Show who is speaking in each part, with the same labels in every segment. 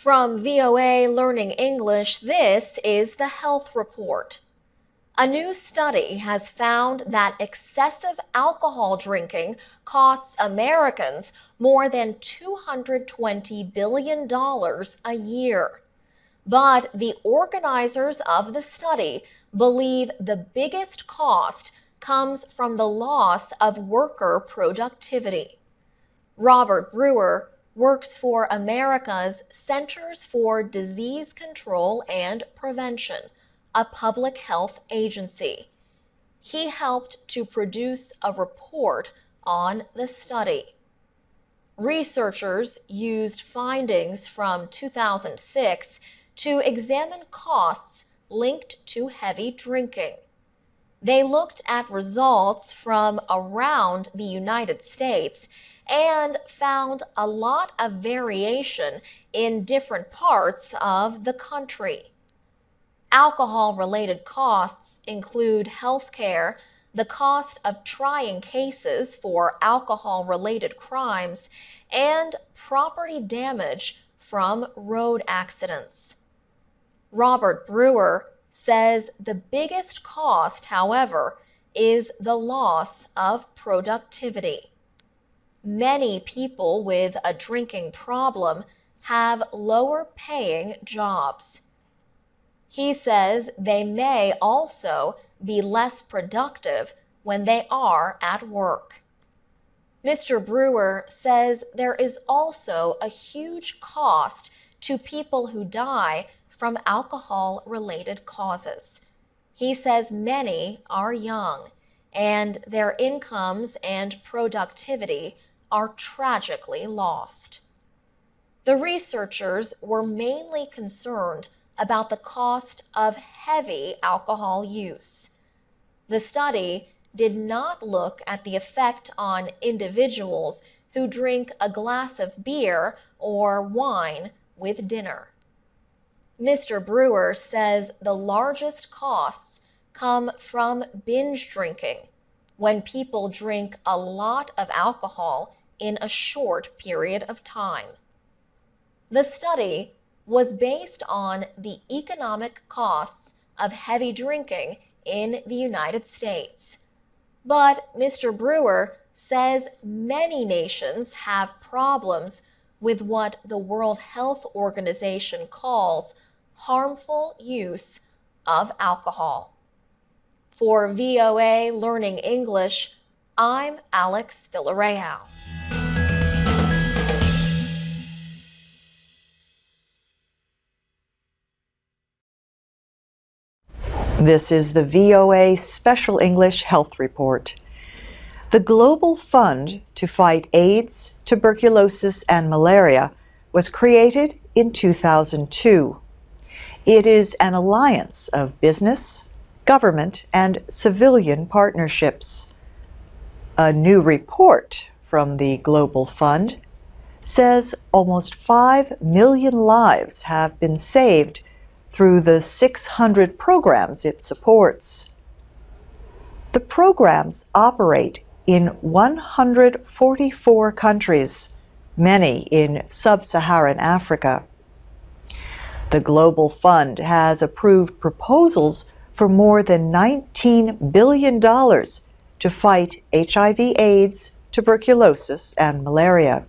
Speaker 1: From VOA Learning English, this is the Health Report. A new study has found that excessive alcohol drinking costs Americans more than $220 billion a year. But the organizers of the study believe the biggest cost comes from the loss of worker productivity. Robert Brewer works for America's Centers for Disease Control and Prevention, a public health agency. He helped to produce a report on the study. Researchers used findings from 2006 to examine costs linked to heavy drinking. They looked at results from around the United States and found a lot of variation in different parts of the country. Alcohol-related costs include health care, the cost of trying cases for alcohol-related crimes, and property damage from road accidents. Robert Brewer says the biggest cost, however, is the loss of productivity. Many people with a drinking problem have lower paying jobs. He says they may also be less productive when they are at work. Mr. Brewer says there is also a huge cost to people who die from alcohol-related causes. He says many are young, and their incomes and productivity are tragically lost. The researchers were mainly concerned about the cost of heavy alcohol use. The study did not look at the effect on individuals who drink a glass of beer or wine with dinner. Mr. Brewer says the largest costs come from binge drinking, when people drink a lot of alcohol in a short period of time. The study was based on the economic costs of heavy drinking in the United States. But Mr. Brewer says many nations have problems with what the World Health Organization calls harmful use of alcohol. For VOA Learning English, I'm Alex Villarreal.
Speaker 2: This is the VOA Special English Health Report. The Global Fund to Fight AIDS, Tuberculosis, and Malaria was created in 2002. It is an alliance of business, government, and civilian partnerships. A new report from the Global Fund says almost 5 million lives have been saved through the 600 programs it supports. The programs operate in 144 countries, many in sub-Saharan Africa. The Global Fund has approved proposals for more than $19 billion to fight HIV/AIDS, tuberculosis, and malaria.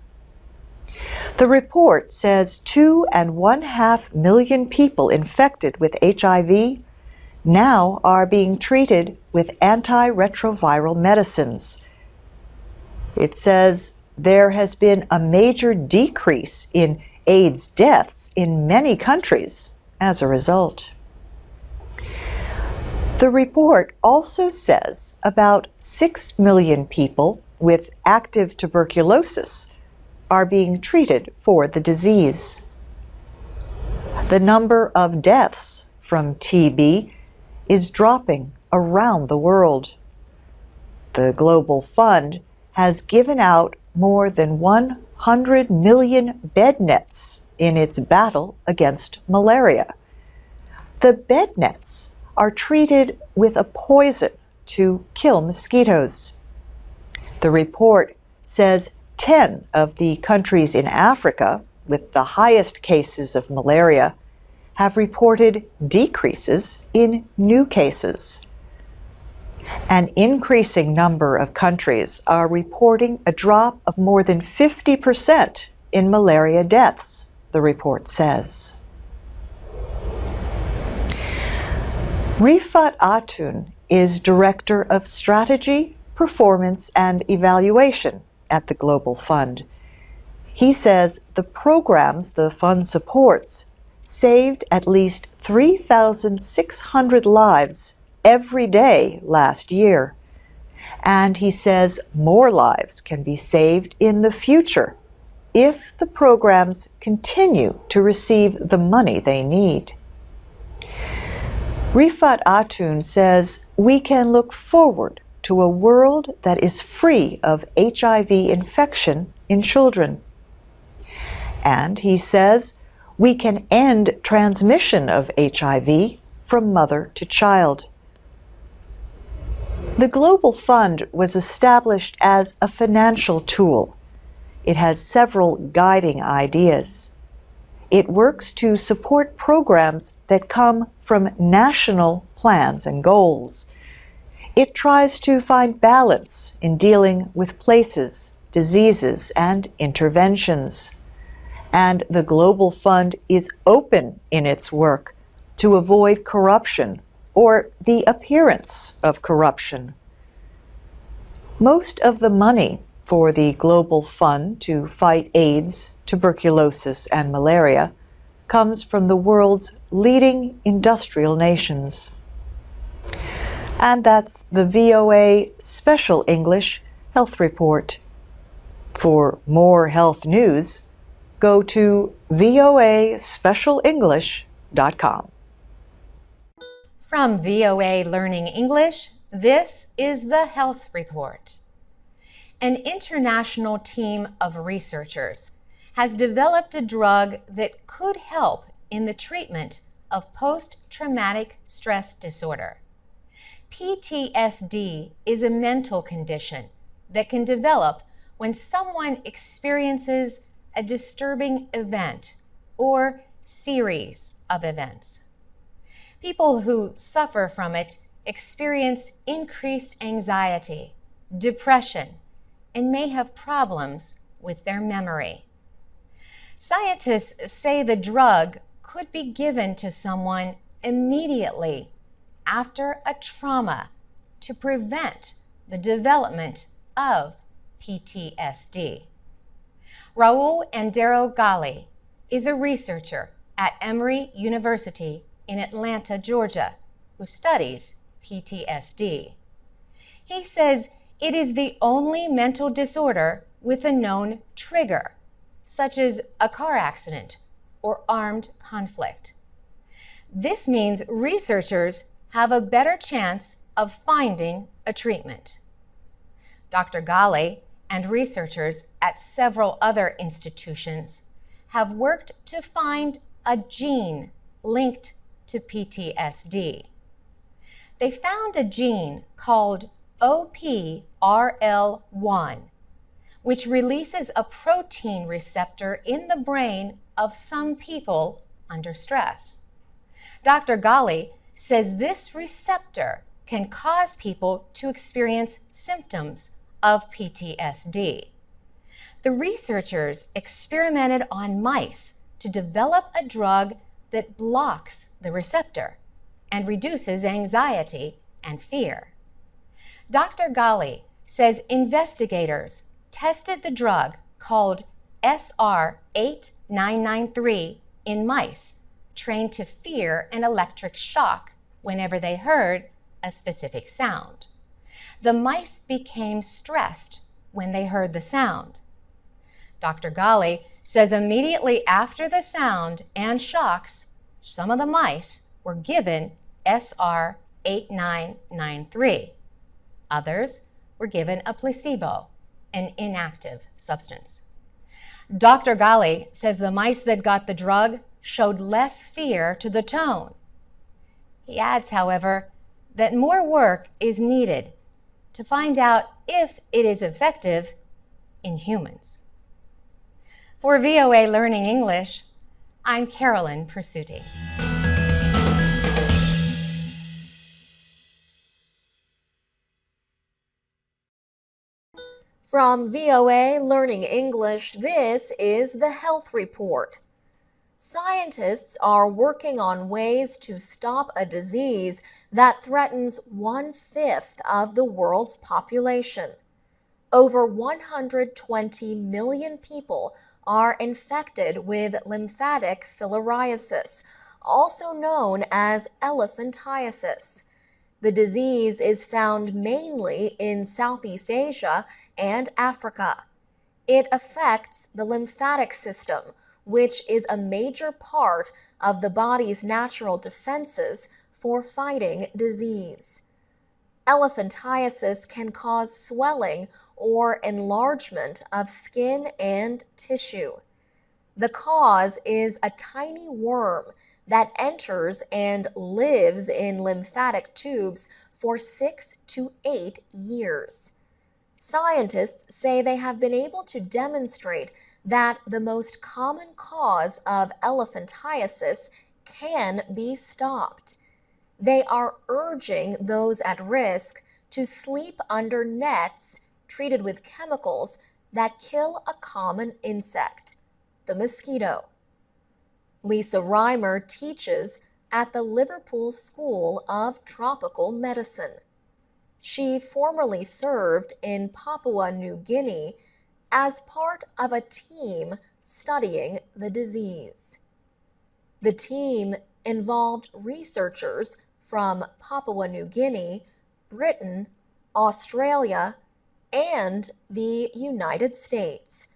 Speaker 2: The report says 2.5 million people infected with HIV now are being treated with antiretroviral medicines. It says there has been a major decrease in AIDS deaths in many countries as a result. The report also says about 6 million people with active tuberculosis are being treated for the disease. The number of deaths from TB is dropping around the world. The Global Fund has given out more than 100 million bed nets in its battle against malaria. The bed nets are treated with a poison to kill mosquitoes. The report says 10 of the countries in Africa with the highest cases of malaria have reported decreases in new cases. An increasing number of countries are reporting a drop of more than 50% in malaria deaths, the report says. Rifat Atun is Director of Strategy, Performance, and Evaluation at the Global Fund. He says the programs the fund supports saved at least 3,600 lives every day last year. And he says more lives can be saved in the future if the programs continue to receive the money they need. Rifat Atun says we can look forward to a world that is free of HIV infection in children. And he says we can end transmission of HIV from mother to child. The Global Fund was established as a financial tool. It has several guiding ideas. It works to support programs that come from national plans and goals. It tries to find balance in dealing with places, diseases, and interventions. And the Global Fund is open in its work to avoid corruption or the appearance of corruption. Most of the money for the Global Fund to fight AIDS, tuberculosis, and malaria comes from the world's leading industrial nations. And that's the VOA Special English Health Report. For more health news, go to voaspecialenglish.com.
Speaker 3: From VOA Learning English, this is the Health Report. An international team of researchers has developed a drug that could help in the treatment of post-traumatic stress disorder. PTSD is a mental condition that can develop when someone experiences a disturbing event or series of events. People who suffer from it experience increased anxiety, depression, and may have problems with their memory. Scientists say the drug could be given to someone immediately after a trauma to prevent the development of PTSD. Raul Andero Gali is a researcher at Emory University in Atlanta, Georgia, who studies PTSD. He says it is the only mental disorder with a known trigger, such as a car accident or armed conflict. This means researchers have a better chance of finding a treatment. Dr. Gali and researchers at several other institutions have worked to find a gene linked to PTSD. They found a gene called OPRL1, which releases a protein receptor in the brain of some people under stress. Dr. Gali says this receptor can cause people to experience symptoms of PTSD. The researchers experimented on mice to develop a drug that blocks the receptor and reduces anxiety and fear. Dr. Gali says investigators tested the drug called SR8993 in mice trained to fear an electric shock whenever they heard a specific sound. The mice became stressed when they heard the sound. Dr. Gali says immediately after the sound and shocks, some of the mice were given SR8993. Others were given a placebo, an inactive substance. Dr. Gali says the mice that got the drug showed less fear to the tone. He adds, however, that more work is needed to find out if it is effective in humans. For VOA Learning English, I'm Carolyn Persutti.
Speaker 1: From VOA Learning English, this is the Health Report. Scientists are working on ways to stop a disease that threatens 1/5 of the world's population. Over 120 million people are infected with lymphatic filariasis, also known as elephantiasis. The disease is found mainly in Southeast Asia and Africa. It affects the lymphatic system, which is a major part of the body's natural defenses for fighting disease. Elephantiasis can cause swelling or enlargement of skin and tissue. The cause is a tiny worm that enters and lives in lymphatic tubes for 6 to 8 years. Scientists say they have been able to demonstrate that the most common cause of elephantiasis can be stopped. They are urging those at risk to sleep under nets treated with chemicals that kill a common insect, the mosquito. Lisa Reimer teaches at the Liverpool School of Tropical Medicine. She formerly served in Papua New Guinea as part of a team studying the disease. The team involved researchers from Papua New Guinea, Britain, Australia, and the United States.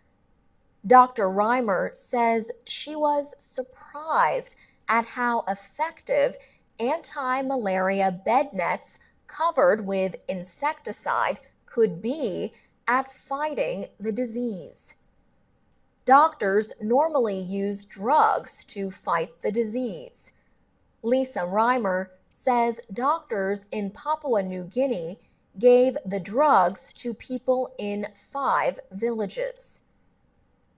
Speaker 1: Dr. Reimer says she was surprised at how effective anti-malaria bed nets covered with insecticide could be at fighting the disease. Doctors normally use drugs to fight the disease. Lisa Reimer says doctors in Papua New Guinea gave the drugs to people in 5 villages.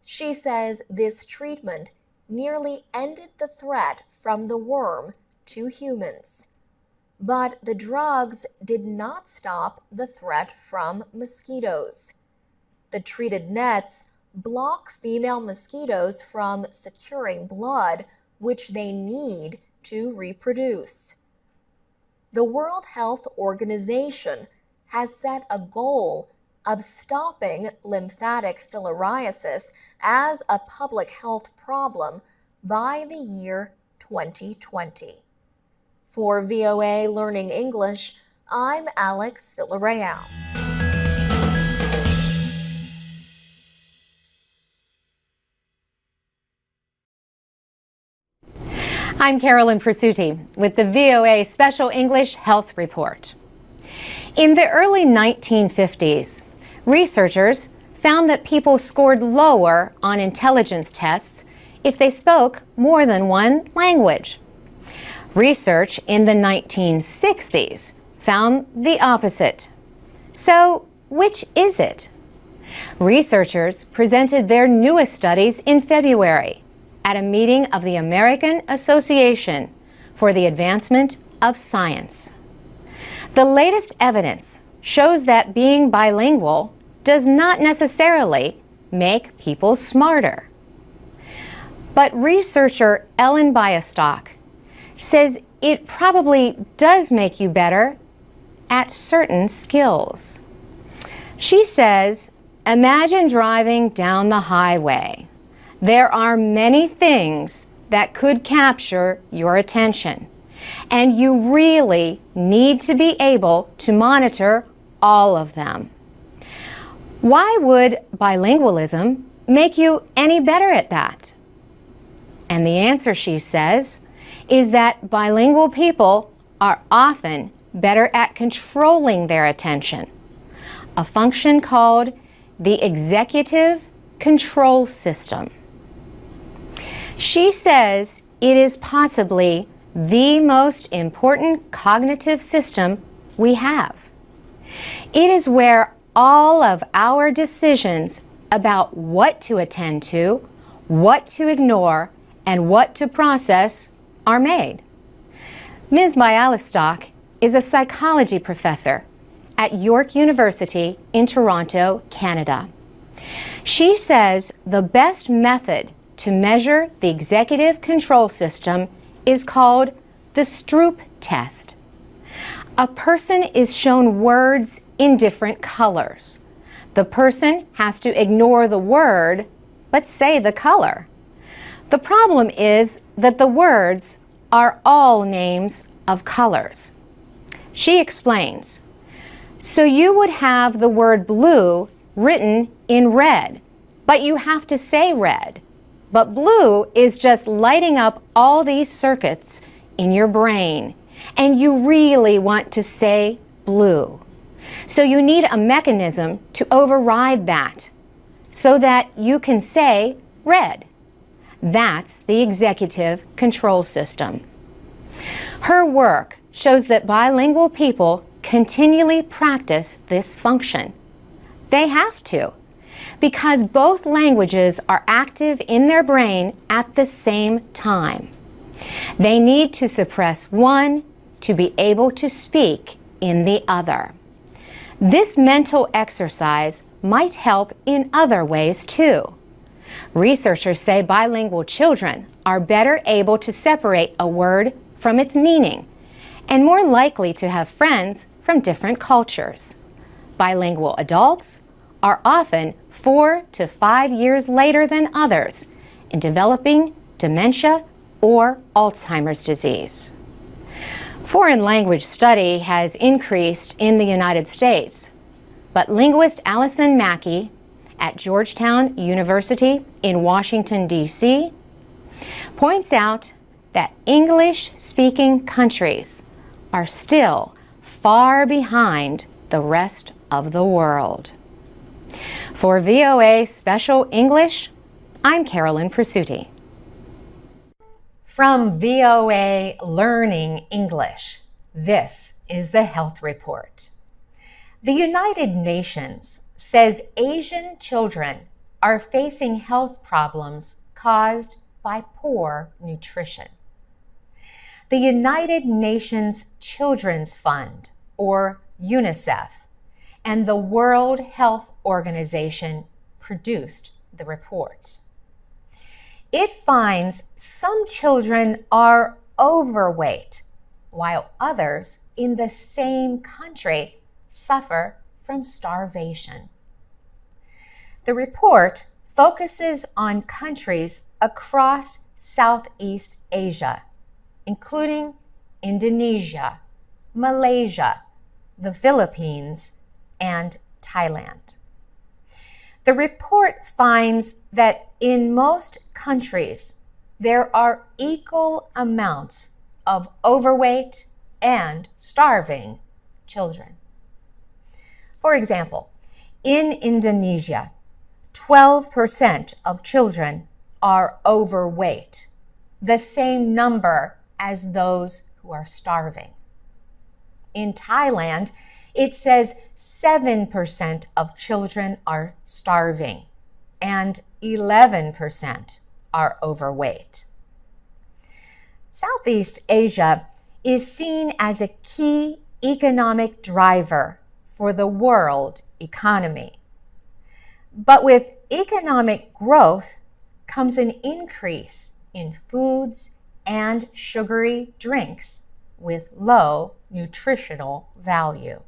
Speaker 1: She says this treatment nearly ended the threat from the worm to humans. But the drugs did not stop the threat from mosquitoes. The treated nets block female mosquitoes from securing blood, which they need to reproduce. The World Health Organization has set a goal of stopping lymphatic filariasis as a public health problem by the year 2020. For VOA Learning English, I'm Alex Villarreal.
Speaker 3: I'm Carolyn Persutti with the VOA Special English Health Report. In the early 1950s, researchers found that people scored lower on intelligence tests if they spoke more than one language. Research in the 1960s found the opposite. So, which is it? Researchers presented their newest studies in February at a meeting of the American Association for the Advancement of Science. The latest evidence shows that being bilingual does not necessarily make people smarter. But researcher Ellen Biastock says it probably does make you better at certain skills. She says, imagine driving down the highway. There are many things that could capture your attention, and you really need to be able to monitor all of them. Why would bilingualism make you any better at that? And the answer, she says, is that bilingual people are often better at controlling their attention, a function called the executive control system. She says it is possibly the most important cognitive system we have. It is where all of our decisions about what to attend to what to ignore and what to process are made. Ms. Bialystock is a psychology professor at York University in Toronto, Canada. She says the best method to measure the executive control system is called the Stroop test. A person is shown words in different colors. The person has to ignore the word but say the color. The problem is that the words are all names of colors. She explains, so you would have the word blue written in red, but you have to say red. But blue is just lighting up all these circuits in your brain, and you really want to say blue. So you need a mechanism to override that so that you can say red. That's the executive control system. Her work shows that bilingual people continually practice this function. They have to, because both languages are active in their brain at the same time. They need to suppress one to be able to speak in the other. This mental exercise might help in other ways too. Researchers say bilingual children are better able to separate a word from its meaning and more likely to have friends from different cultures. Bilingual adults are often 4 to 5 years later than others in developing dementia or Alzheimer's disease. Foreign language study has increased in the United States, but linguist Allison Mackey at Georgetown University in Washington, D.C., points out that English-speaking countries are still far behind the rest of the world. For VOA Special English, I'm Carolyn Presutti. From VOA Learning English, this is the Health Report. The United Nations says Asian children are facing health problems caused by poor nutrition. The United Nations Children's Fund, or UNICEF, and the World Health Organization produced the report. It finds some children are overweight, while others in the same country suffer from starvation. The report focuses on countries across Southeast Asia, including Indonesia, Malaysia, the Philippines, and Thailand. The report finds that in most countries, there are equal amounts of overweight and starving children. For example, in Indonesia, 12% of children are overweight, the same number as those who are starving. In Thailand, it says 7% of children are starving and 11% are overweight. Southeast Asia is seen as a key economic driver for the world economy. But with economic growth comes an increase in foods and sugary drinks with low nutritional value.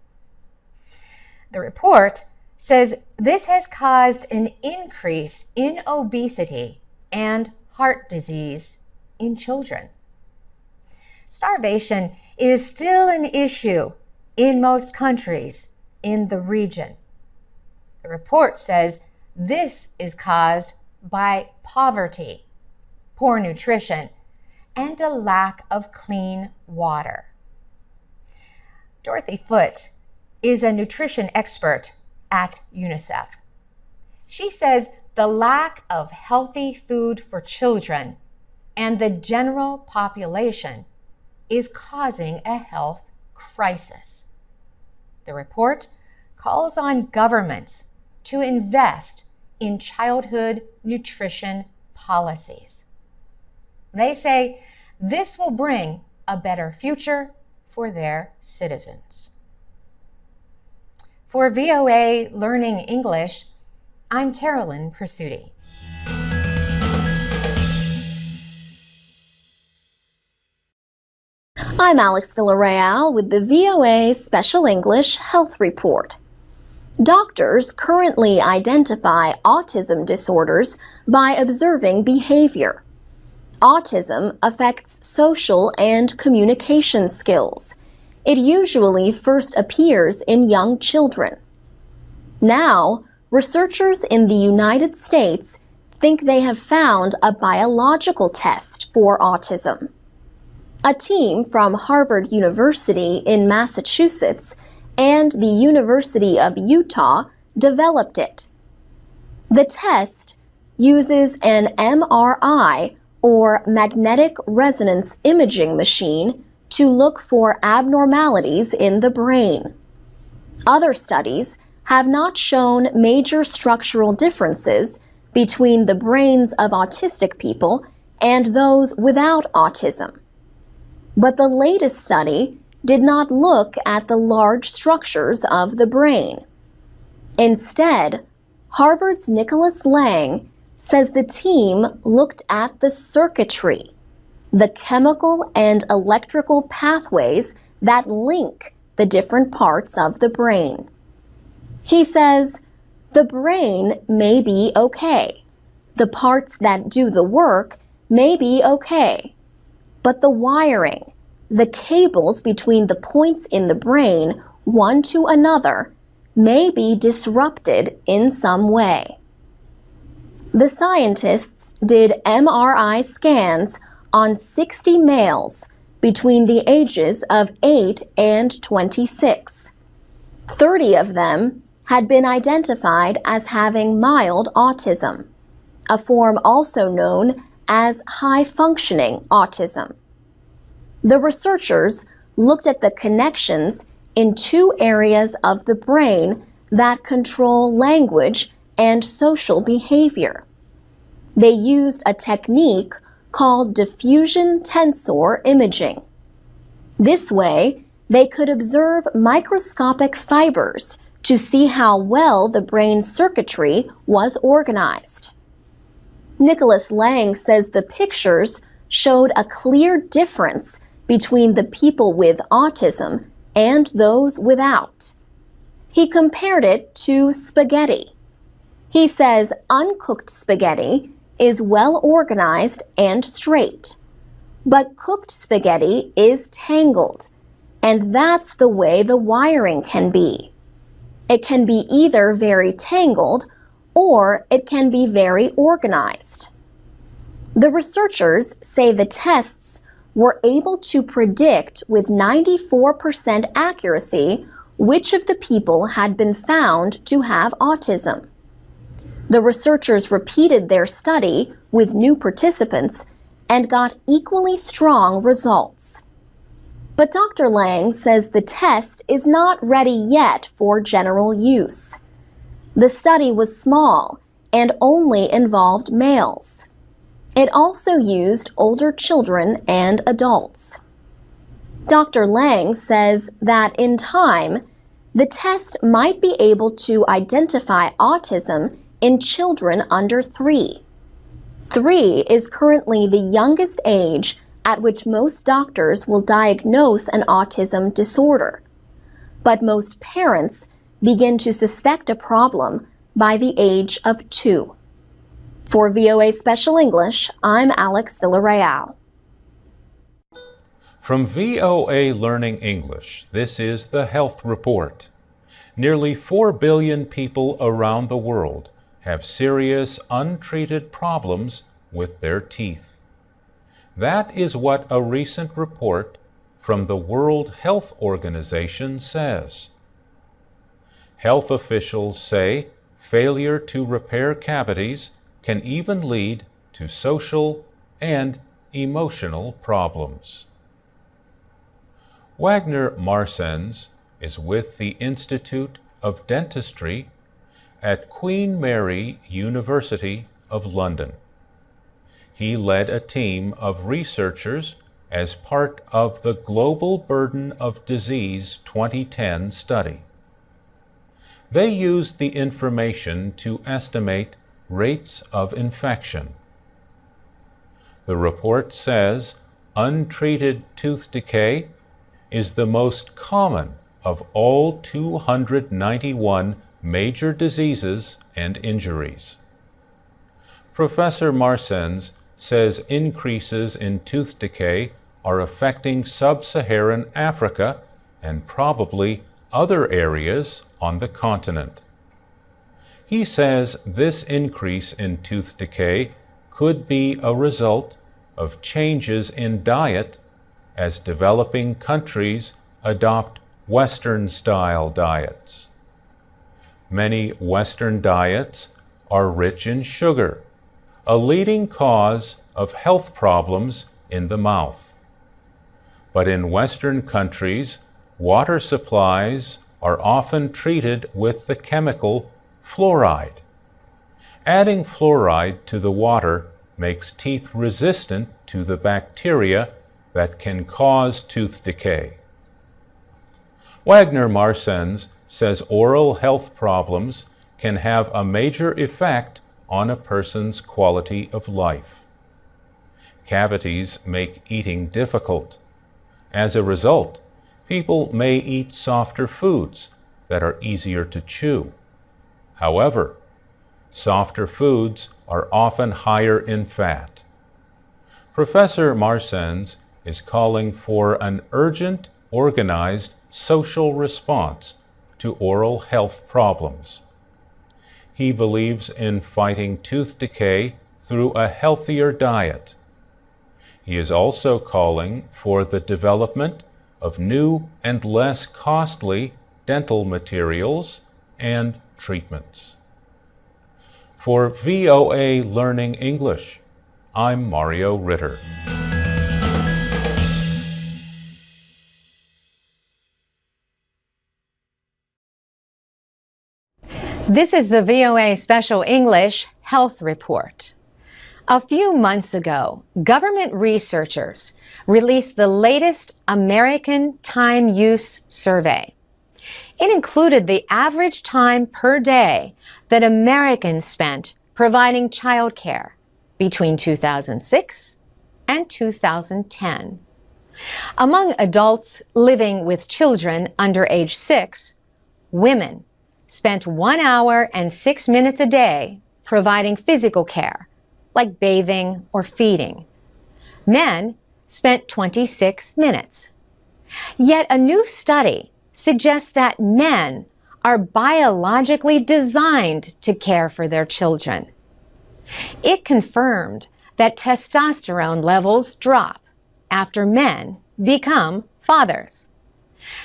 Speaker 3: The report says this has caused an increase in obesity and heart disease in children. Starvation is still an issue in most countries in the region. The report says this is caused by poverty, poor nutrition, and a lack of clean water. Dorothy Foote is a nutrition expert at UNICEF. She says the lack of healthy food for children and the general population is causing a health crisis. The report calls on governments to invest in childhood nutrition policies. They say this will bring a better future for their citizens. For VOA Learning English, I'm Carolyn Presutti.
Speaker 1: I'm Alex Villarreal with the VOA Special English Health Report. Doctors currently identify autism disorders by observing behavior. Autism affects social and communication skills. It usually first appears in young children. Now, researchers in the United States think they have found a biological test for autism. A team from Harvard University in Massachusetts and the University of Utah developed it. The test uses an MRI, or magnetic resonance imaging machine, to look for abnormalities in the brain. Other studies have not shown major structural differences between the brains of autistic people and those without autism. But the latest study did not look at the large structures of the brain. Instead, Harvard's Nicholas Lang says the team looked at the circuitry, the chemical and electrical pathways that link the different parts of the brain. He says, the brain may be okay. The parts that do the work may be okay. But the wiring, the cables between the points in the brain, one to another, may be disrupted in some way. The scientists did MRI scans on 60 males between the ages of 8 and 26. 30 of them had been identified as having mild autism, a form also known as high-functioning autism. The researchers looked at the connections in two areas of the brain that control language and social behavior. They used a technique called diffusion tensor imaging. This way, they could observe microscopic fibers to see how well the brain circuitry was organized. Nicholas Lang says the pictures showed a clear difference between the people with autism and those without. He compared it to spaghetti. He says uncooked spaghetti is well organized and straight, but cooked spaghetti is tangled, and that's the way the wiring can be. It can be either very tangled or it can be very organized. The researchers say the tests were able to predict with 94% accuracy which of the people had been found to have autism. The researchers repeated their study with new participants and got equally strong results. But Dr. Lang says the test is not ready yet for general use. The study was small and only involved males. It also used older children and adults. Dr. Lang says that in time, the test might be able to identify autism in children under 3. 3 is currently the youngest age at which most doctors will diagnose an autism disorder. But most parents begin to suspect a problem by the age of 2. For VOA Special English, I'm Alex Villarreal.
Speaker 4: From VOA Learning English, this is the Health Report. Nearly 4 billion people around the world have serious untreated problems with their teeth. That is what a recent report from the World Health Organization says. Health officials say failure to repair cavities can even lead to social and emotional problems. Wagner Marsens is with the Institute of Dentistry at Queen Mary University of London. he led a team of researchers as part of the Global Burden of Disease 2010 study. They used the information to estimate rates of infection. The report says untreated tooth decay is the most common of all 291 major diseases and injuries. Professor Marsens says increases in tooth decay are affecting sub-Saharan Africa and probably other areas on the continent. He says this increase in tooth decay could be a result of changes in diet as developing countries adopt Western-style diets. Many Western diets are rich in sugar, a leading cause of health problems in the mouth. But in Western countries, water supplies are often treated with the chemical fluoride. Adding fluoride to the water makes teeth resistant to the bacteria that can cause tooth decay. Wagner Marsens says oral health problems can have a major effect on a person's quality of life. Cavities make eating difficult. As a result, people may eat softer foods that are easier to chew. However, softer foods are often higher in fat. Professor Marsens is calling for an urgent, organized social response to oral health problems. He believes in fighting tooth decay through a healthier diet. He is also calling for the development of new and less costly dental materials and treatments. For VOA Learning English, I'm Mario Ritter.
Speaker 3: This is the VOA Special English Health Report. A few months ago, government researchers released the latest American Time Use Survey. It included the average time per day that Americans spent providing childcare between 2006 and 2010. Among adults living with children under age 6, women spent 1 hour and 6 minutes a day providing physical care, like bathing or feeding. Men spent 26 minutes. Yet a new study suggests that men are biologically designed to care for their children. It confirmed that testosterone levels drop after men become fathers.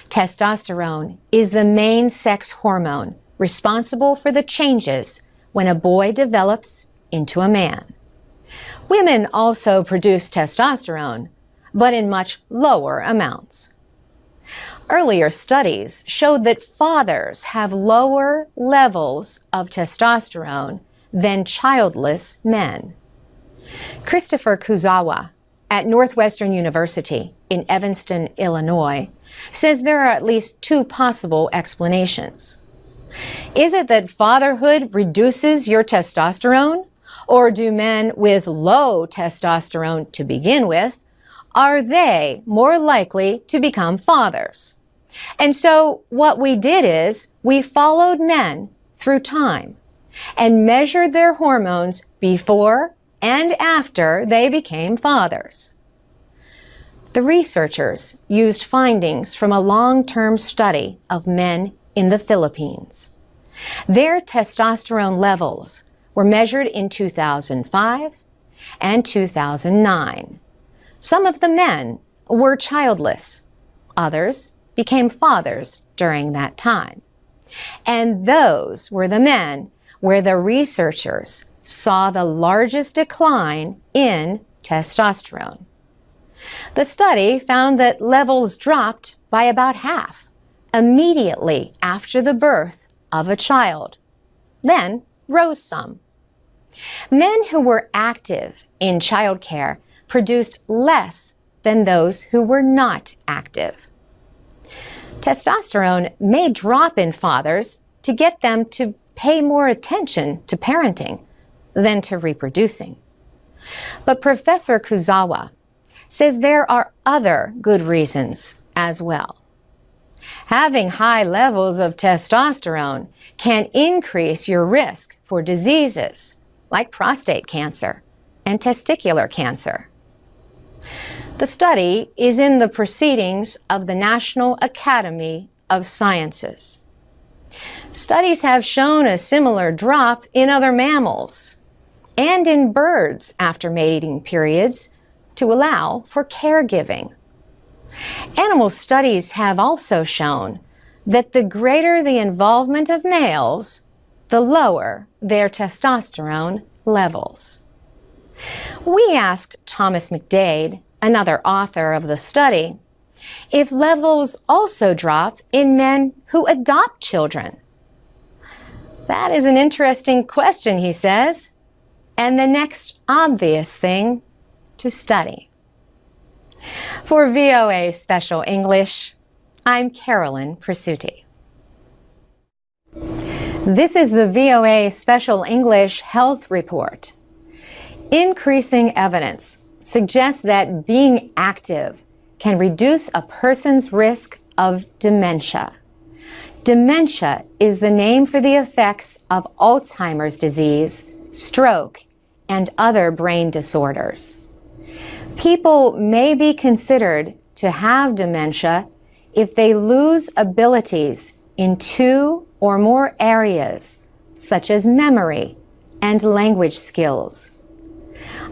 Speaker 3: Testosterone is the main sex hormone responsible for the changes when a boy develops into a man. Women also produce testosterone, but in much lower amounts. Earlier studies showed that fathers have lower levels of testosterone than childless men. Christopher Kuzawa at Northwestern University in Evanston, Illinois, says there are at least 2 possible explanations. Is it that fatherhood reduces your testosterone? Or do men with low testosterone to begin with, are they more likely to become fathers? And so what we did is we followed men through time and measured their hormones before and after they became fathers. The researchers used findings from a long-term study of men in the Philippines. Their testosterone levels were measured in 2005 and 2009. Some of the men were childless. Others became fathers during that time. And those were the men where the researchers saw the largest decline in testosterone. The study found that levels dropped by about half immediately after the birth of a child, then rose some. Men who were active in childcare produced less than those who were not active. Testosterone may drop in fathers to get them to pay more attention to parenting than to reproducing. But Professor Kuzawa says there are other good reasons as well. Having high levels of testosterone can increase your risk for diseases like prostate cancer and testicular cancer. The study is in the proceedings of the National Academy of Sciences. Studies have shown a similar drop in other mammals and in birds after mating periods to allow for caregiving. Animal studies have also shown that the greater the involvement of males, the lower their testosterone levels. We asked Thomas McDade, another author of the study, if levels also drop in men who adopt children. That is an interesting question, he says, and the next obvious thing to study. For VOA Special English, I'm Carolyn Presutti. This is the VOA Special English Health Report. Increasing evidence suggests that being active can reduce a person's risk of dementia. Dementia is the name for the effects of Alzheimer's disease, stroke, and other brain disorders. People may be considered to have dementia if they lose abilities in 2 or more areas, such as memory and language skills.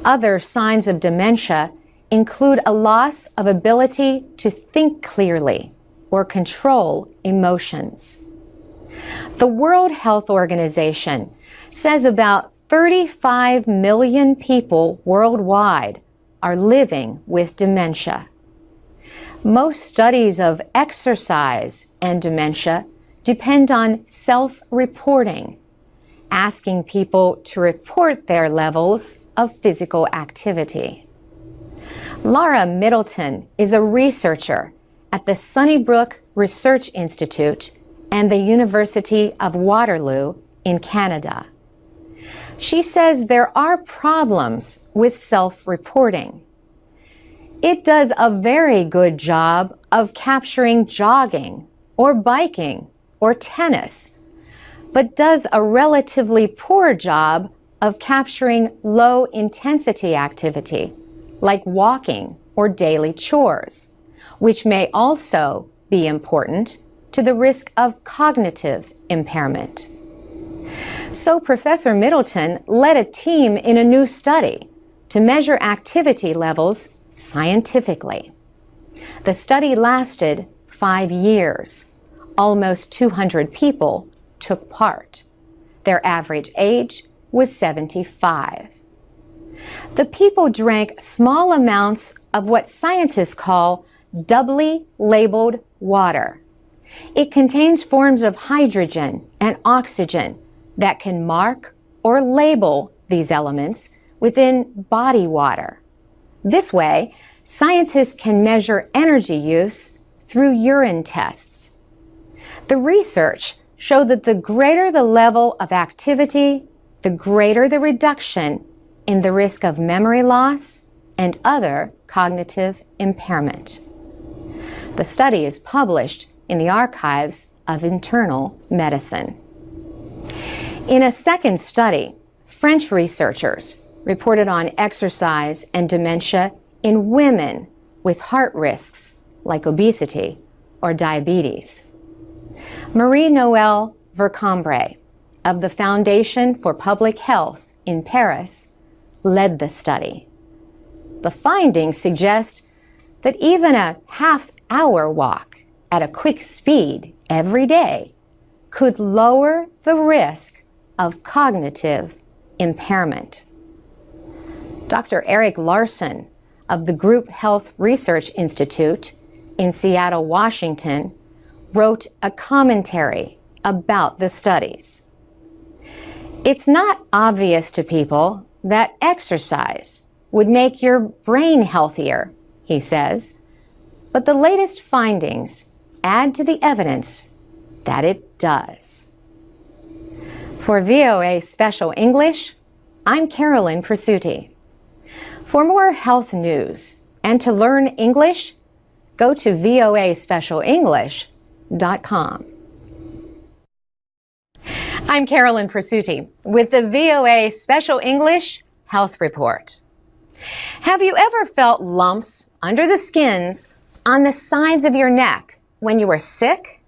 Speaker 3: Other signs of dementia include a loss of ability to think clearly or control emotions. The World Health Organization says about 35 million people worldwide are living with dementia. Most studies of exercise and dementia depend on self-reporting, asking people to report their levels of physical activity. Laura Middleton is a researcher at the Sunnybrook Research Institute and the University of Waterloo in Canada. She says there are problems with self-reporting. It does a very good job of capturing jogging or biking or tennis, but does a relatively poor job of capturing low-intensity activity like walking or daily chores, which may also be important to the risk of cognitive impairment. So Professor Middleton led a team in a new study to measure activity levels scientifically. The study lasted 5 years. Almost 200 people took part. Their average age was 75. The people drank small amounts of what scientists call doubly labeled water. It contains forms of hydrogen and oxygen that can mark or label these elements within body water. This way, scientists can measure energy use through urine tests. The research showed that the greater the level of activity, the greater the reduction in the risk of memory loss and other cognitive impairment. The study is published in the Archives of Internal Medicine. In a second study, French researchers reported on exercise and dementia in women with heart risks like obesity or diabetes. Marie-Noëlle Vercambre of the Foundation for Public Health in Paris led the study. The findings suggest that even a half-hour walk at a quick speed every day could lower the risk of cognitive impairment. Dr. Eric Larson of the Group Health Research Institute in Seattle, Washington, wrote a commentary about the studies. It's not obvious to people that exercise would make your brain healthier, he says, but the latest findings add to the evidence that it does. For VOA Special English, I'm Carolyn Presutti. For more health news and to learn English, go to voaspecialenglish.com. I'm Carolyn Presutti with the VOA Special English Health Report. Have you ever felt lumps under the skins on the sides of your neck when you were sick?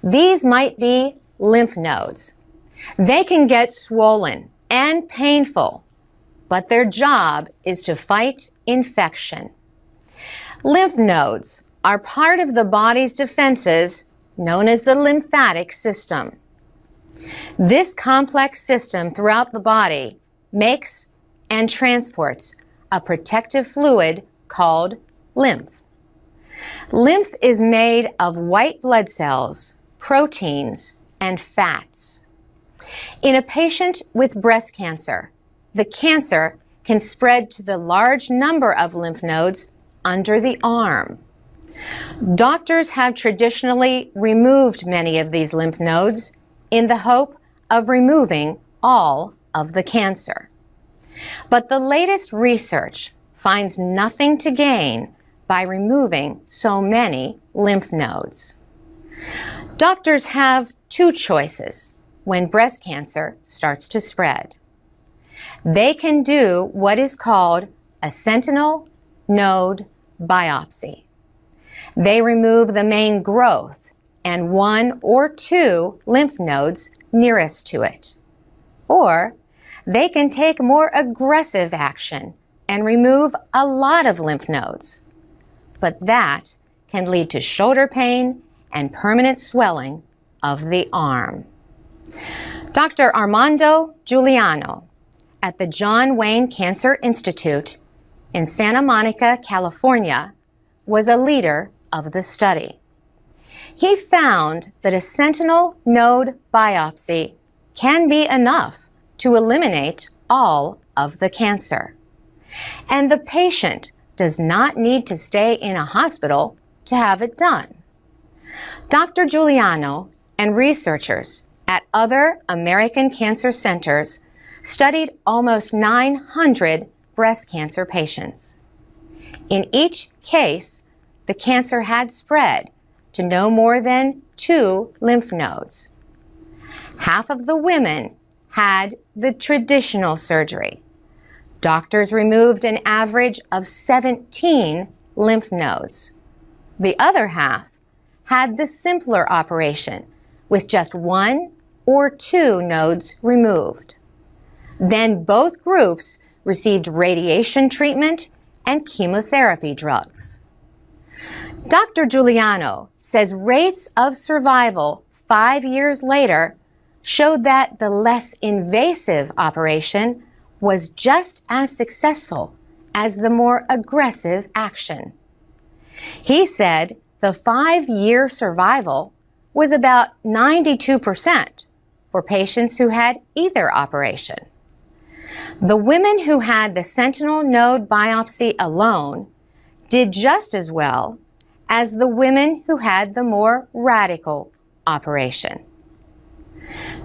Speaker 3: These might be lymph nodes. They can get swollen and painful, but their job is to fight infection. Lymph nodes are part of the body's defenses known as the lymphatic system. This complex system throughout the body makes and transports a protective fluid called lymph. Lymph is made of white blood cells, proteins, and fats. In a patient with breast cancer, the cancer can spread to the large number of lymph nodes under the arm. Doctors have traditionally removed many of these lymph nodes in the hope of removing all of the cancer. But the latest research finds nothing to gain by removing so many lymph nodes. Doctors have two choices when breast cancer starts to spread. They can do what is called a sentinel node biopsy. They remove the main growth and one or two lymph nodes nearest to it. Or they can take more aggressive action and remove a lot of lymph nodes. But that can lead to shoulder pain and permanent swelling of the arm. Dr. Armando Giuliano at the John Wayne Cancer Institute in Santa Monica, California, was a leader of the study. He found that a sentinel node biopsy can be enough to eliminate all of the cancer. And the patient does not need to stay in a hospital to have it done. Dr. Giuliano and researchers at other American cancer centers studied almost 900 breast cancer patients. In each case, the cancer had spread to no more than 2 lymph nodes. Half of the women had the traditional surgery. Doctors removed an average of 17 lymph nodes. The other half had the simpler operation with just 1 or 2 nodes removed. Then both groups received radiation treatment and chemotherapy drugs. Dr. Giuliano says rates of survival 5 years later showed that the less invasive operation was just as successful as the more aggressive action. He said the 5-year survival was about 92% for patients who had either operation. The women who had the sentinel node biopsy alone did just as well as the women who had the more radical operation.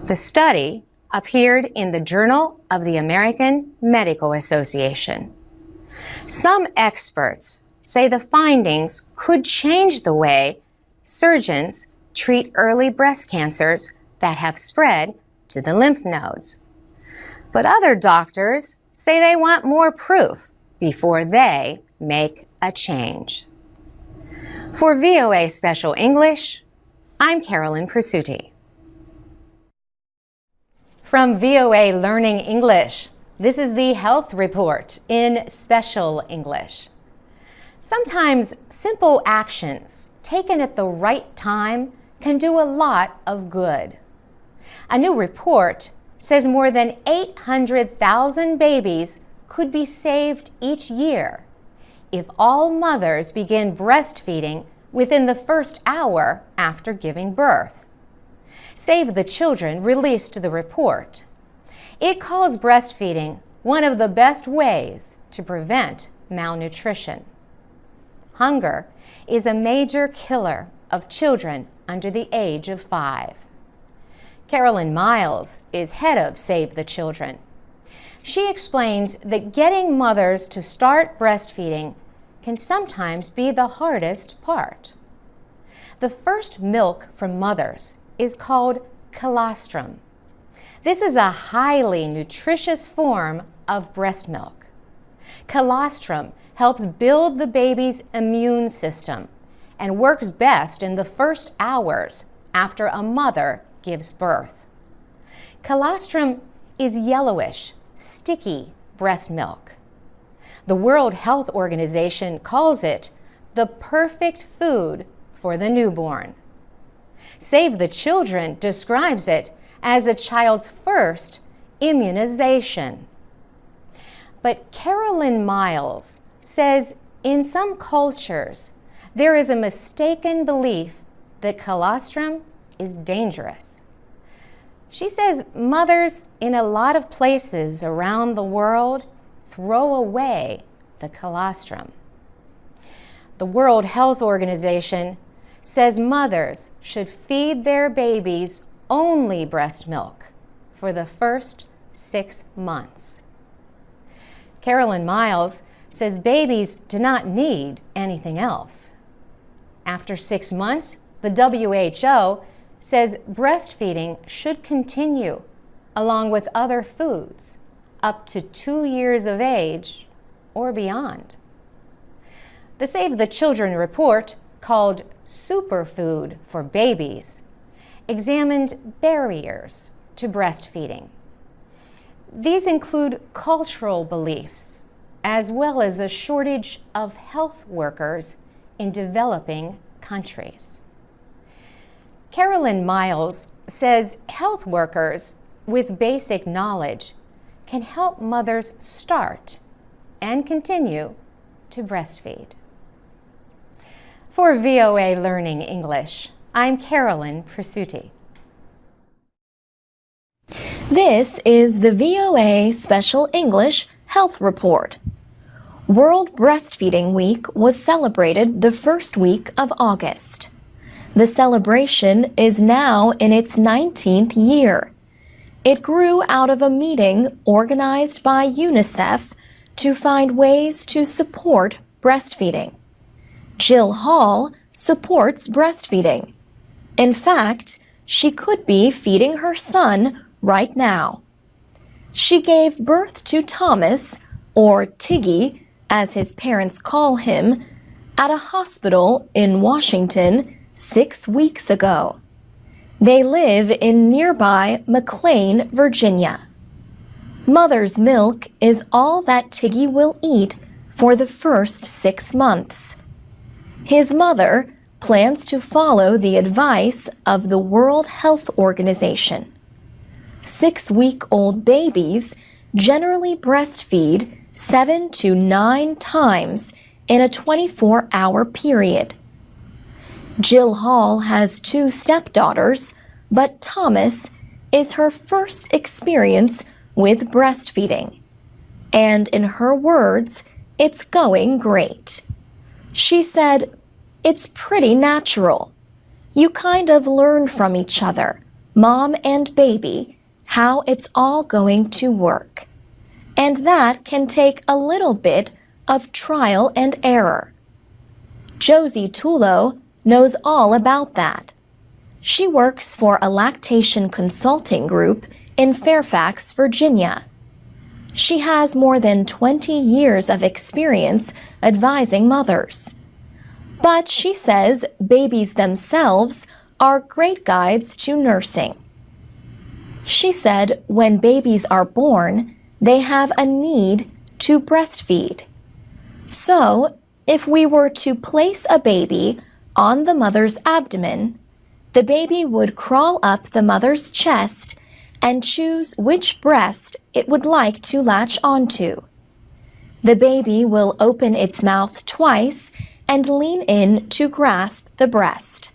Speaker 3: The study appeared in the Journal of the American Medical Association. Some experts say the findings could change the way surgeons treat early breast cancers that have spread to the lymph nodes. But other doctors say they want more proof before they make a change. For VOA Special English, I'm Carolyn Presutti. From VOA Learning English, this is the Health Report in Special English. Sometimes simple actions taken at the right time can do a lot of good. A new report says more than 800,000 babies could be saved each year if all mothers begin breastfeeding within the first hour after giving birth. Save the Children released the report. It calls breastfeeding one of the best ways to prevent malnutrition. Hunger is a major killer of children under the age of 5. Carolyn Miles is head of Save the Children. She explains that getting mothers to start breastfeeding can sometimes be the hardest part. The first milk from mothers is called colostrum. This is a highly nutritious form of breast milk. Colostrum helps build the baby's immune system and works best in the first hours after a mother gives birth. Colostrum is yellowish, sticky breast milk. The World Health Organization calls it the perfect food for the newborn. Save the Children describes it as a child's first immunization. But Carolyn Miles says in some cultures, there is a mistaken belief that colostrum is dangerous. She says mothers in a lot of places around the world throw away the colostrum. The World Health Organization says mothers should feed their babies only breast milk for the first 6 months. Carolyn Miles says babies do not need anything else. After 6 months, the WHO says breastfeeding should continue along with other foods up to 2 years of age or beyond. The Save the Children report, called Superfood for Babies, examined barriers to breastfeeding. These include cultural beliefs, as well as a shortage of health workers in developing countries. Carolyn Miles says health workers with basic knowledge can help mothers start and continue to breastfeed. For VOA Learning English, I'm Carolyn Presutti.
Speaker 1: This is the VOA Special English Health Report. World Breastfeeding Week was celebrated the first week of August. The celebration is now in its 19th year. It grew out of a meeting organized by UNICEF to find ways to support breastfeeding. Jill Hall supports breastfeeding. In fact, she could be feeding her son right now. She gave birth to Thomas, or Tiggy, as his parents call him, at a hospital in Washington 6 weeks ago. They live in nearby McLean, Virginia. Mother's milk is all that Tiggy will eat for the first 6 months. His mother plans to follow the advice of the World Health Organization. 6-week-old babies generally breastfeed 7 to 9 times in a 24-hour period. Jill Hall has 2 stepdaughters, but Thomas is her first experience with breastfeeding. And in her words, it's going great. She said, "It's pretty natural. You kind of learn from each other, mom and baby, how it's all going to work. And that can take a little bit of trial and error." Josie Tulo knows all about that. She works for a lactation consulting group in Fairfax, Virginia. She has more than 20 years of experience advising mothers. But she says babies themselves are great guides to nursing. She said when babies are born, they have a need to breastfeed. So, if we were to place a baby on the mother's abdomen, the baby would crawl up the mother's chest and choose which breast it would like to latch onto. The baby will open its mouth twice and lean in to grasp the breast.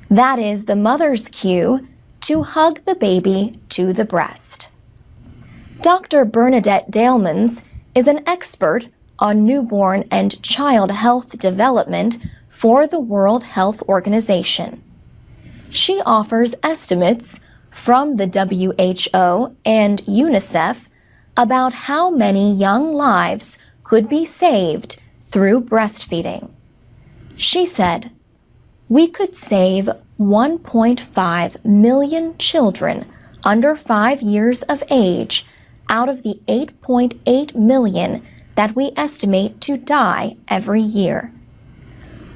Speaker 1: That is the mother's cue to hug the baby to the breast. Dr. Bernadette Dalemans is an expert on newborn and child health development for the World Health Organization. She offers estimates from the WHO and UNICEF about how many young lives could be saved through breastfeeding. She said, "We could save 1.5 million children under 5 years of age out of the 8.8 million that we estimate to die every year.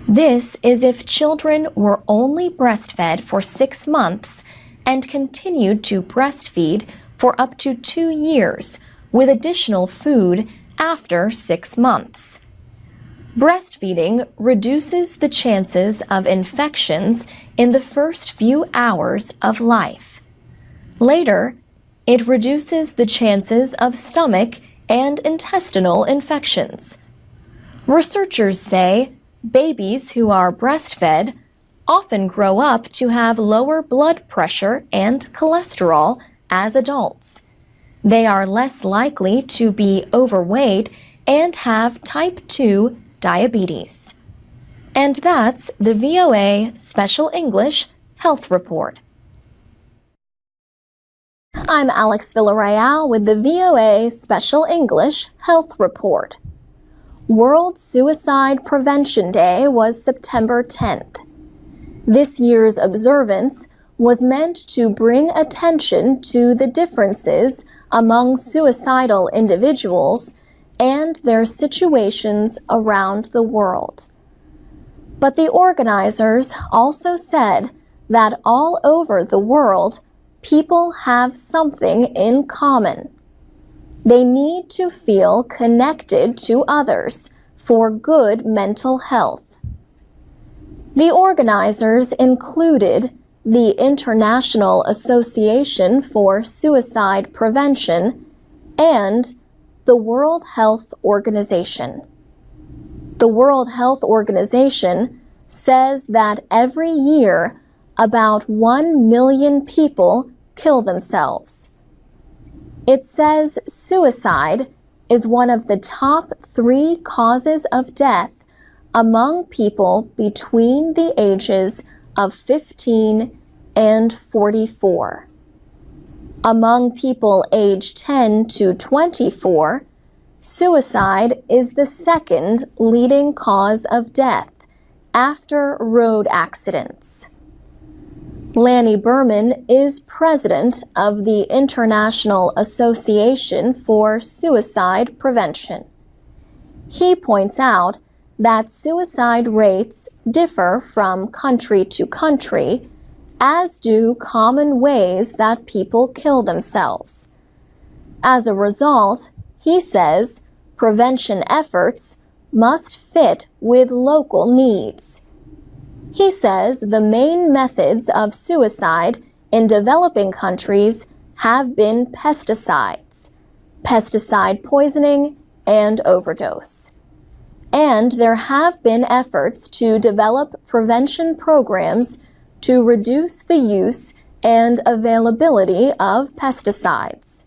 Speaker 1: This is if children were only breastfed for 6 months and continued to breastfeed for up to 2 years with additional food after 6 months. Breastfeeding reduces the chances of infections in the first few hours of life. Later, it reduces the chances of stomach and intestinal infections. Researchers say babies who are breastfed often grow up to have lower blood pressure and cholesterol as adults. They are less likely to be overweight and have type 2 diabetes." And that's the VOA Special English Health Report. I'm Alex Villarreal with the VOA Special English Health Report. World Suicide Prevention Day was September 10th. This year's observance was meant to bring attention to the differences among suicidal individuals and their situations around the world. But the organizers also said that all over the world, people have something in common. They need to feel connected to others for good mental health. The organizers included the International Association for Suicide Prevention and the World Health Organization. The World Health Organization says that every year about 1 million people kill themselves. It says suicide is one of the top 3 causes of death among people between the ages of 15 and 44. Among people aged 10 to 24, suicide is the second leading cause of death after road accidents. Lanny Berman is president of the International Association for Suicide Prevention. He points out that suicide rates differ from country to country, as do common ways that people kill themselves. As a result, he says prevention efforts must fit with local needs. He says the main methods of suicide in developing countries have been pesticides, pesticide poisoning, and overdose. And there have been efforts to develop prevention programs to reduce the use and availability of pesticides.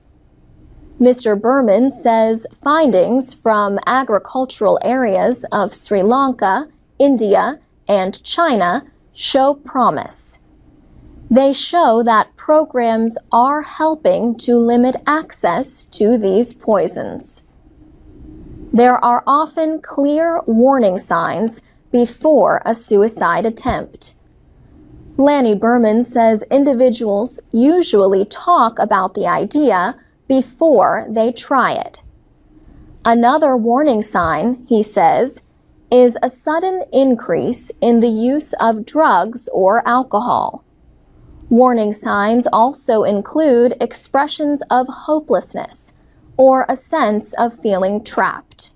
Speaker 1: Mr. Berman says findings from agricultural areas of Sri Lanka, India, and China show promise. They show that programs are helping to limit access to these poisons. There are often clear warning signs before a suicide attempt. Lanny Berman says individuals usually talk about the idea before they try it. Another warning sign, he says, is a sudden increase in the use of drugs or alcohol. Warning signs also include expressions of hopelessness or a sense of feeling trapped.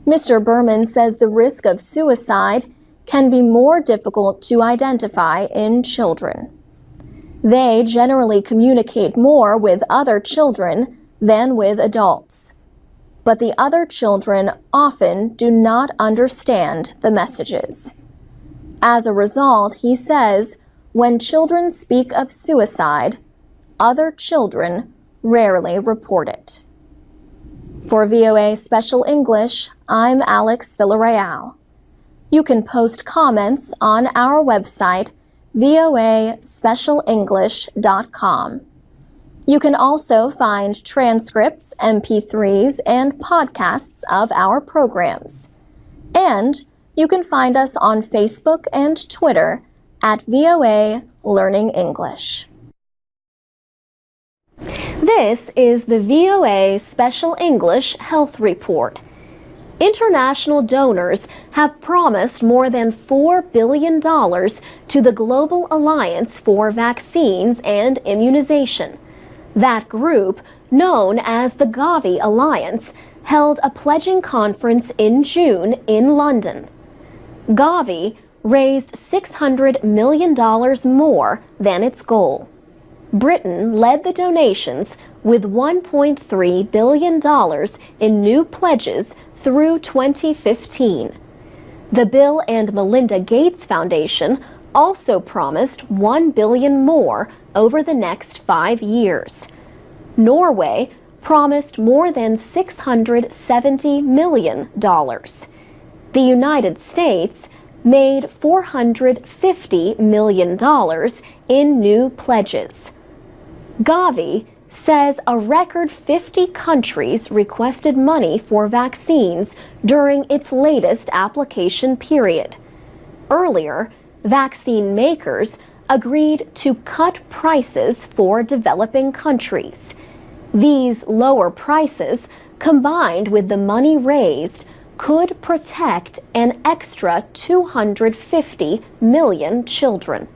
Speaker 1: Mr. Berman says the risk of suicide can be more difficult to identify in children. They generally communicate more with other children than with adults, but the other children often do not understand the messages. As a result, he says, when children speak of suicide, other children rarely reported. For VOA Special English, I'm Alex Villarreal. You can post comments on our website, voaspecialenglish.com. You can also find transcripts, MP3s, and podcasts of our programs. And you can find us on Facebook and Twitter at VOA Learning English. This is the VOA Special English Health Report. International donors have promised more than $4 billion to the Global Alliance for Vaccines and Immunization. That group, known as the Gavi Alliance, held a pledging conference in June in London. Gavi raised $600 million more than its goal. Britain led the donations with $1.3 billion in new pledges through 2015. The Bill and Melinda Gates Foundation also promised $1 billion more over the next 5 years. Norway promised more than $670 million. The United States made $450 million in new pledges. Gavi says a record 50 countries requested money for vaccines during its latest application period. Earlier, vaccine makers agreed to cut prices for developing countries. These lower prices, combined with the money raised, could protect an extra 250 million children.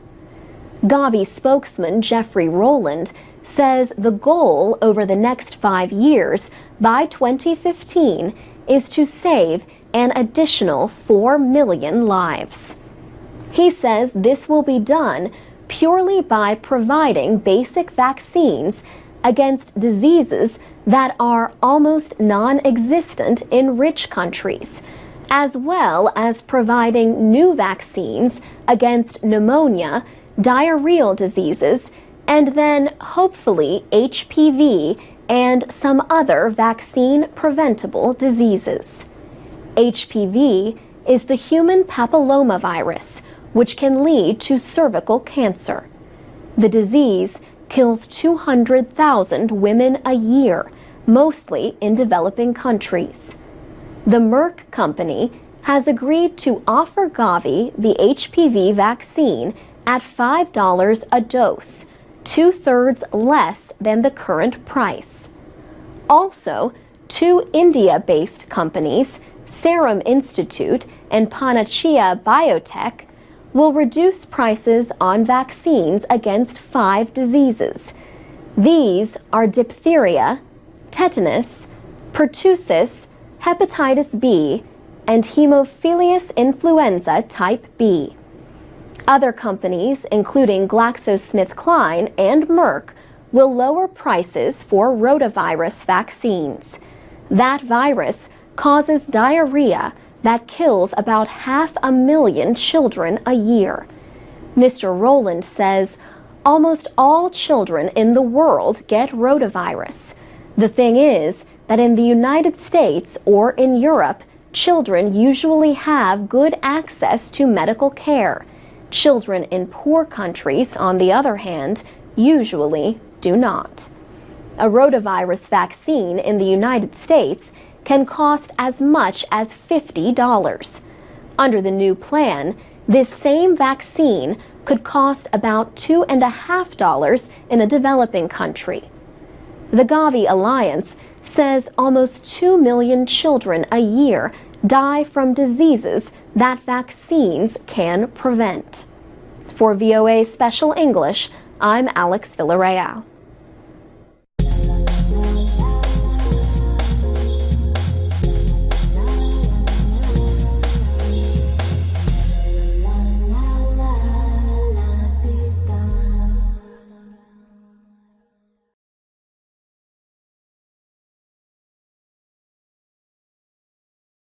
Speaker 1: Gavi spokesman Jeffrey Rowland says the goal over the next 5 years, by 2015, is to save an additional 4 million lives. He says this will be done purely by providing basic vaccines against diseases that are almost non-existent in rich countries, as well as providing new vaccines against pneumonia, diarrheal diseases, and then hopefully HPV and some other vaccine-preventable diseases. HPV is the human papillomavirus, which can lead to cervical cancer. The disease kills 200,000 women a year, mostly in developing countries. The Merck company has agreed to offer Gavi the HPV vaccine at $5 a dose, 2/3 less than the current price. Also, 2 India-based companies, Serum Institute and Panacea Biotech, will reduce prices on vaccines against 5 diseases. These are diphtheria, tetanus, pertussis, hepatitis B, and Haemophilus influenza type B. Other companies, including GlaxoSmithKline and Merck, will lower prices for rotavirus vaccines. That virus causes diarrhea that kills about 500,000 children a year. Mr. Rowland says almost all children in the world get rotavirus. The thing is that in the United States or in Europe, children usually have good access to medical care. Children in poor countries, on the other hand, usually do not. A rotavirus vaccine in the United States can cost as much as $50. Under the new plan, this same vaccine could cost about $2.50 in a developing country. The Gavi Alliance says almost 2 million children a year die from diseases that vaccines can prevent. For VOA Special English, I'm Alex Villarreal.